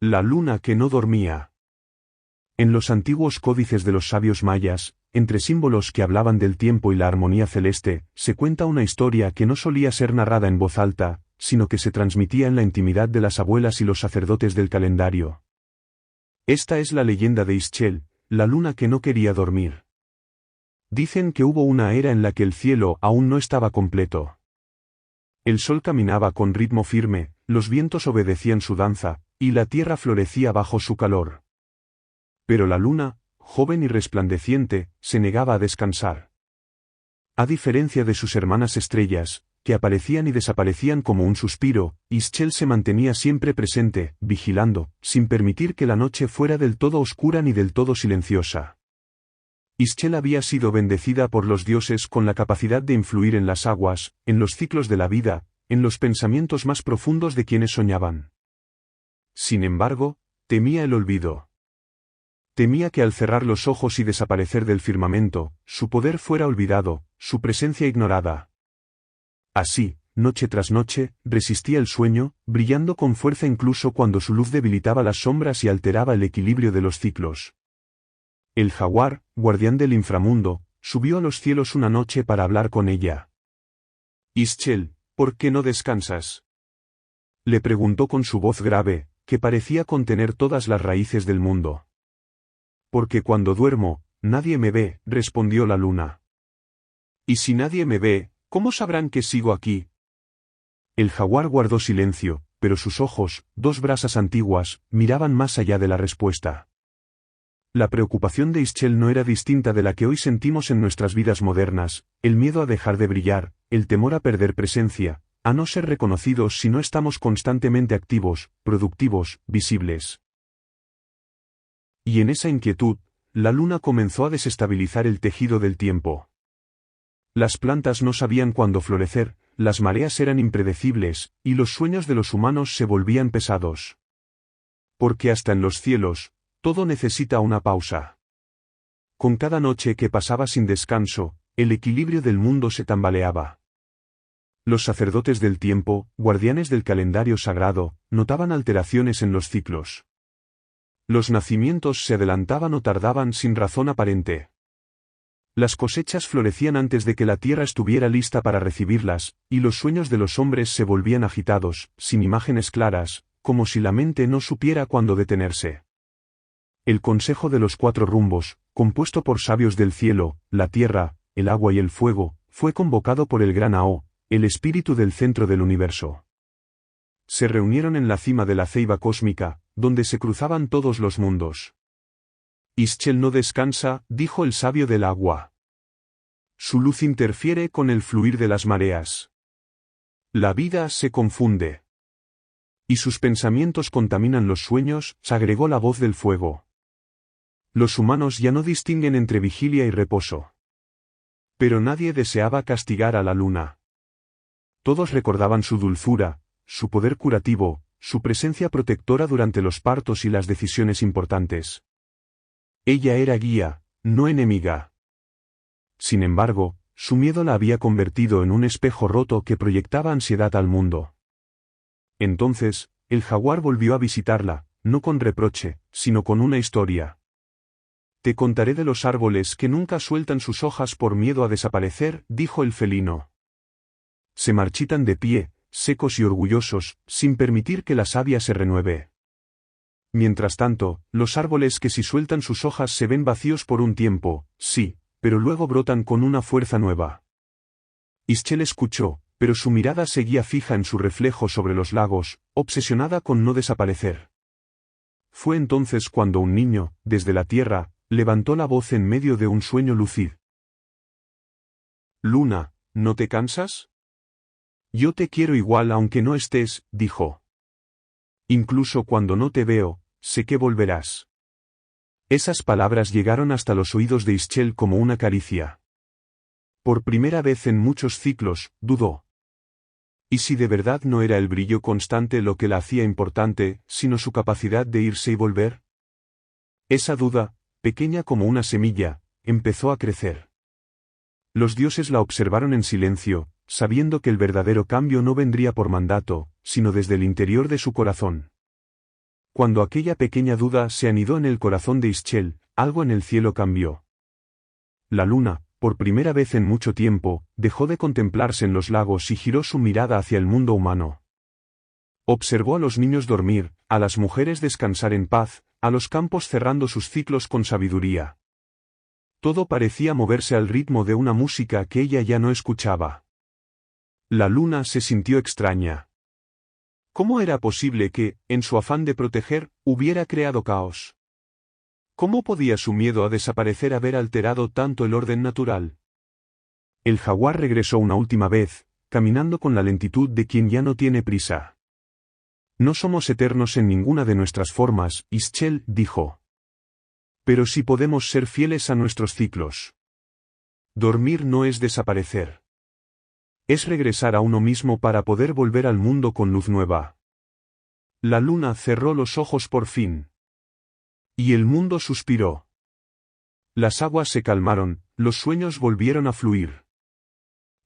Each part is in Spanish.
La luna que no dormía. En los antiguos códices de los sabios mayas, entre símbolos que hablaban del tiempo y la armonía celeste, se cuenta una historia que no solía ser narrada en voz alta, sino que se transmitía en la intimidad de las abuelas y los sacerdotes del calendario. Esta es la leyenda de Ischel, la luna que no quería dormir. Dicen que hubo una era en la que el cielo aún no estaba completo. El sol caminaba con ritmo firme, los vientos obedecían su danza, y la tierra florecía bajo su calor. Pero la luna, joven y resplandeciente, se negaba a descansar. A diferencia de sus hermanas estrellas, que aparecían y desaparecían como un suspiro, Ischel se mantenía siempre presente, vigilando, sin permitir que la noche fuera del todo oscura ni del todo silenciosa. Ischel había sido bendecida por los dioses con la capacidad de influir en las aguas, en los ciclos de la vida, en los pensamientos más profundos de quienes soñaban. Sin embargo, temía el olvido. Temía que al cerrar los ojos y desaparecer del firmamento, su poder fuera olvidado, su presencia ignorada. Así, noche tras noche, resistía el sueño, brillando con fuerza incluso cuando su luz debilitaba las sombras y alteraba el equilibrio de los ciclos. El jaguar, guardián del inframundo, subió a los cielos una noche para hablar con ella. «Ischel, ¿por qué no descansas?», le preguntó con su voz grave, que parecía contener todas las raíces del mundo. «Porque cuando duermo, nadie me ve», respondió la luna. «¿Y si nadie me ve, cómo sabrán que sigo aquí?». El jaguar guardó silencio, pero sus ojos, dos brasas antiguas, miraban más allá de la respuesta. La preocupación de Ischel no era distinta de la que hoy sentimos en nuestras vidas modernas, el miedo a dejar de brillar, el temor a perder presencia, a no ser reconocidos si no estamos constantemente activos, productivos, visibles. Y en esa inquietud, la luna comenzó a desestabilizar el tejido del tiempo. Las plantas no sabían cuándo florecer, las mareas eran impredecibles, y los sueños de los humanos se volvían pesados. Porque hasta en los cielos, todo necesita una pausa. Con cada noche que pasaba sin descanso, el equilibrio del mundo se tambaleaba. Los sacerdotes del tiempo, guardianes del calendario sagrado, notaban alteraciones en los ciclos. Los nacimientos se adelantaban o tardaban sin razón aparente. Las cosechas florecían antes de que la tierra estuviera lista para recibirlas, y los sueños de los hombres se volvían agitados, sin imágenes claras, como si la mente no supiera cuándo detenerse. El Consejo de los Cuatro Rumbos, compuesto por sabios del cielo, la tierra, el agua y el fuego, fue convocado por el gran Ao, el espíritu del centro del universo. Se reunieron en la cima de la ceiba cósmica, donde se cruzaban todos los mundos. «Ischel no descansa», dijo el sabio del agua. «Su luz interfiere con el fluir de las mareas. La vida se confunde. Y sus pensamientos contaminan los sueños», agregó la voz del fuego. «Los humanos ya no distinguen entre vigilia y reposo». Pero nadie deseaba castigar a la luna. Todos recordaban su dulzura, su poder curativo, su presencia protectora durante los partos y las decisiones importantes. Ella era guía, no enemiga. Sin embargo, su miedo la había convertido en un espejo roto que proyectaba ansiedad al mundo. Entonces, el jaguar volvió a visitarla, no con reproche, sino con una historia. «Te contaré de los árboles que nunca sueltan sus hojas por miedo a desaparecer», dijo el felino. «Se marchitan de pie, secos y orgullosos, sin permitir que la savia se renueve. Mientras tanto, los árboles que si sueltan sus hojas se ven vacíos por un tiempo, sí, pero luego brotan con una fuerza nueva». Ischel escuchó, pero su mirada seguía fija en su reflejo sobre los lagos, obsesionada con no desaparecer. Fue entonces cuando un niño, desde la tierra, levantó la voz en medio de un sueño lúcido. «Luna, ¿no te cansas? Yo te quiero igual aunque no estés», dijo. «Incluso cuando no te veo, sé que volverás». Esas palabras llegaron hasta los oídos de Ischel como una caricia. Por primera vez en muchos ciclos, dudó. ¿Y si de verdad no era el brillo constante lo que la hacía importante, sino su capacidad de irse y volver? Esa duda, pequeña como una semilla, empezó a crecer. Los dioses la observaron en silencio, sabiendo que el verdadero cambio no vendría por mandato, sino desde el interior de su corazón. Cuando aquella pequeña duda se anidó en el corazón de Ischel, algo en el cielo cambió. La luna, por primera vez en mucho tiempo, dejó de contemplarse en los lagos y giró su mirada hacia el mundo humano. Observó a los niños dormir, a las mujeres descansar en paz, a los campos cerrando sus ciclos con sabiduría. Todo parecía moverse al ritmo de una música que ella ya no escuchaba. La luna se sintió extraña. ¿Cómo era posible que, en su afán de proteger, hubiera creado caos? ¿Cómo podía su miedo a desaparecer haber alterado tanto el orden natural? El jaguar regresó una última vez, caminando con la lentitud de quien ya no tiene prisa. No somos eternos en ninguna de nuestras formas, Ischel dijo. Pero sí podemos ser fieles a nuestros ciclos. Dormir no es desaparecer. Es regresar a uno mismo para poder volver al mundo con luz nueva. La luna cerró los ojos por fin. Y el mundo suspiró. Las aguas se calmaron, los sueños volvieron a fluir.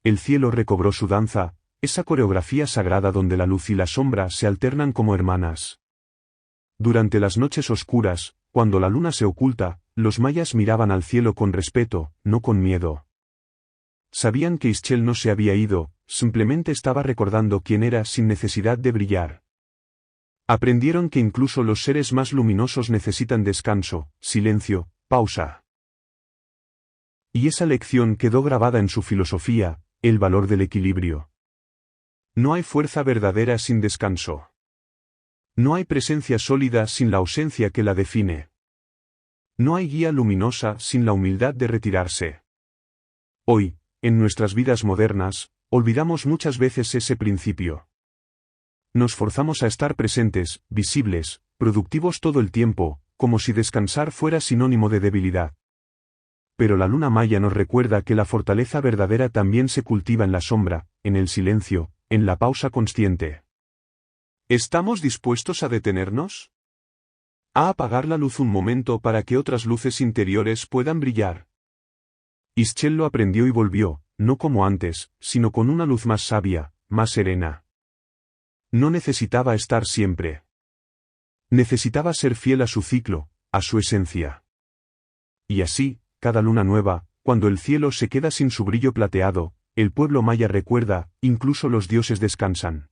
El cielo recobró su danza, esa coreografía sagrada donde la luz y la sombra se alternan como hermanas. Durante las noches oscuras, cuando la luna se oculta, los mayas miraban al cielo con respeto, no con miedo. Sabían que Ischel no se había ido, simplemente estaba recordando quién era sin necesidad de brillar. Aprendieron que incluso los seres más luminosos necesitan descanso, silencio, pausa. Y esa lección quedó grabada en su filosofía, el valor del equilibrio. No hay fuerza verdadera sin descanso. No hay presencia sólida sin la ausencia que la define. No hay guía luminosa sin la humildad de retirarse. Hoy, en nuestras vidas modernas, olvidamos muchas veces ese principio. Nos forzamos a estar presentes, visibles, productivos todo el tiempo, como si descansar fuera sinónimo de debilidad. Pero la luna maya nos recuerda que la fortaleza verdadera también se cultiva en la sombra, en el silencio, en la pausa consciente. ¿Estamos dispuestos a detenernos? ¿A apagar la luz un momento para que otras luces interiores puedan brillar? Ischel lo aprendió y volvió, no como antes, sino con una luz más sabia, más serena. No necesitaba estar siempre. Necesitaba ser fiel a su ciclo, a su esencia. Y así, cada luna nueva, cuando el cielo se queda sin su brillo plateado, el pueblo maya recuerda, incluso los dioses descansan.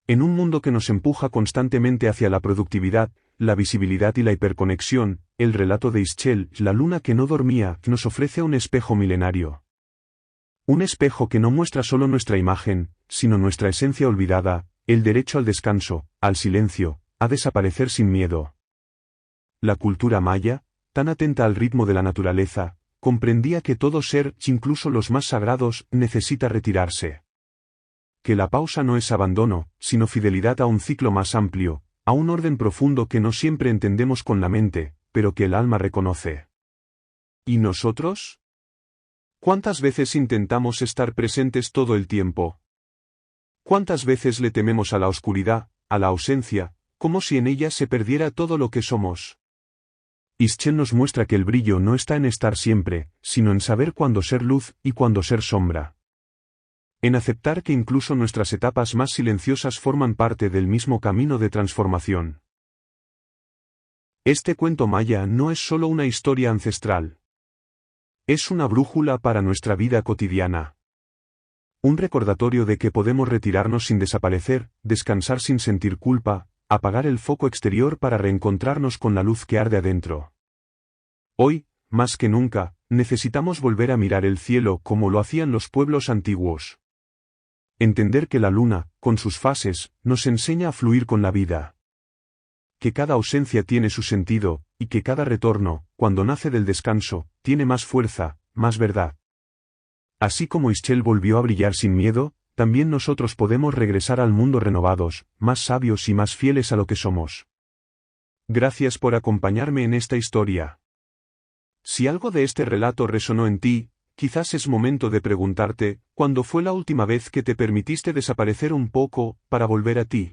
En un mundo que nos empuja constantemente hacia la productividad, la visibilidad y la hiperconexión, el relato de Ischel, la luna que no dormía, nos ofrece un espejo milenario. Un espejo que no muestra solo nuestra imagen, sino nuestra esencia olvidada, el derecho al descanso, al silencio, a desaparecer sin miedo. La cultura maya, tan atenta al ritmo de la naturaleza, comprendía que todo ser, incluso los más sagrados, necesita retirarse. Que la pausa no es abandono, sino fidelidad a un ciclo más amplio, a un orden profundo que no siempre entendemos con la mente, pero que el alma reconoce. ¿Y nosotros? ¿Cuántas veces intentamos estar presentes todo el tiempo? ¿Cuántas veces le tememos a la oscuridad, a la ausencia, como si en ella se perdiera todo lo que somos? Ischel nos muestra que el brillo no está en estar siempre, sino en saber cuándo ser luz y cuándo ser sombra. En aceptar que incluso nuestras etapas más silenciosas forman parte del mismo camino de transformación. Este cuento maya no es solo una historia ancestral. Es una brújula para nuestra vida cotidiana. Un recordatorio de que podemos retirarnos sin desaparecer, descansar sin sentir culpa, apagar el foco exterior para reencontrarnos con la luz que arde adentro. Hoy, más que nunca, necesitamos volver a mirar el cielo como lo hacían los pueblos antiguos. Entender que la luna, con sus fases, nos enseña a fluir con la vida. Que cada ausencia tiene su sentido, y que cada retorno, cuando nace del descanso, tiene más fuerza, más verdad. Así como Ischel volvió a brillar sin miedo, también nosotros podemos regresar al mundo renovados, más sabios y más fieles a lo que somos. Gracias por acompañarme en esta historia. Si algo de este relato resonó en ti, quizás es momento de preguntarte, ¿cuándo fue la última vez que te permitiste desaparecer un poco, para volver a ti?